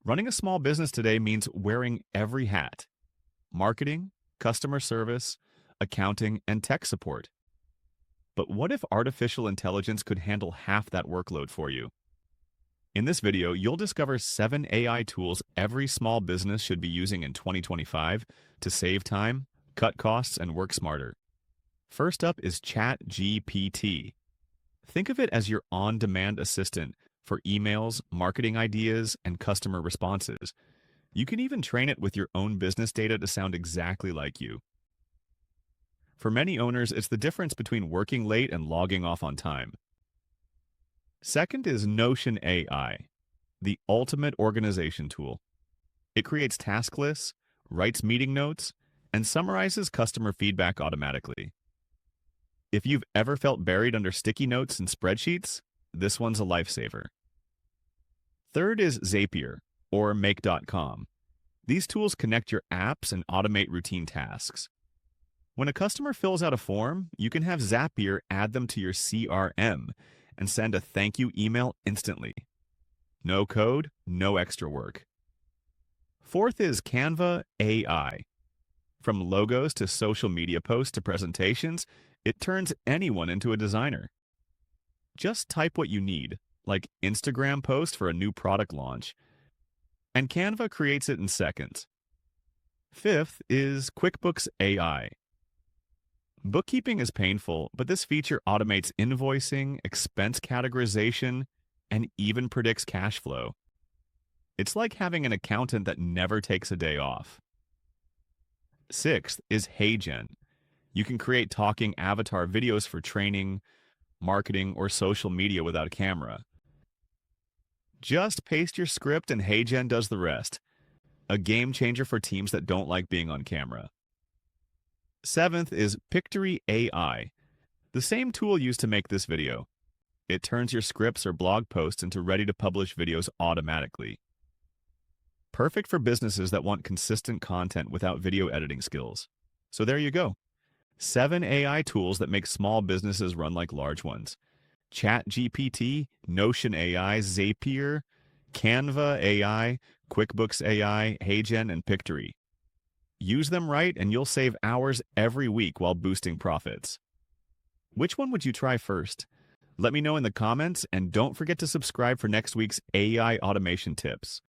Running a small business today means wearing every hat: marketing, customer service, accounting, and tech support. But what if artificial intelligence could handle half that workload for you? In this video, you'll discover 7 AI tools every small business should be using in 2025 to save time, cut costs, and work smarter. First up is ChatGPT. Think of it as your on-demand assistant for emails, marketing ideas, and customer responses. You can even train it with your own business data to sound exactly like you. For many owners, it's the difference between working late and logging off on time. Second is Notion AI, the ultimate organization tool. It creates task lists, writes meeting notes, and summarizes customer feedback automatically. If you've ever felt buried under sticky notes and spreadsheets, this one's a lifesaver. Third is Zapier, or Make.com. These tools connect your apps and automate routine tasks. When a customer fills out a form, you can have Zapier add them to your CRM and send a thank you email instantly. No code, no extra work. Fourth is Canva AI. From logos to social media posts to presentations, it turns anyone into a designer. Just type what you need, like Instagram post for a new product launch, and Canva creates it in seconds. Fifth is QuickBooks AI. Bookkeeping is painful, but this feature automates invoicing, expense categorization, and even predicts cash flow. It's like having an accountant that never takes a day off. Sixth is HeyGen. You can create talking avatar videos for training, marketing, or social media without a camera. Just paste your script and HeyGen does the rest. A game changer for teams that don't like being on camera. Seventh is Pictory AI, the same tool used to make this video. It turns your scripts or blog posts into ready-to-publish videos automatically. Perfect for businesses that want consistent content without video editing skills. So there you go. 7 AI tools that make small businesses run like large ones. ChatGPT, Notion AI, Zapier, Canva AI, QuickBooks AI, HeyGen, and Pictory. Use them right and you'll save hours every week while boosting profits. Which one would you try first? Let me know in the comments, and don't forget to subscribe for next week's AI automation tips.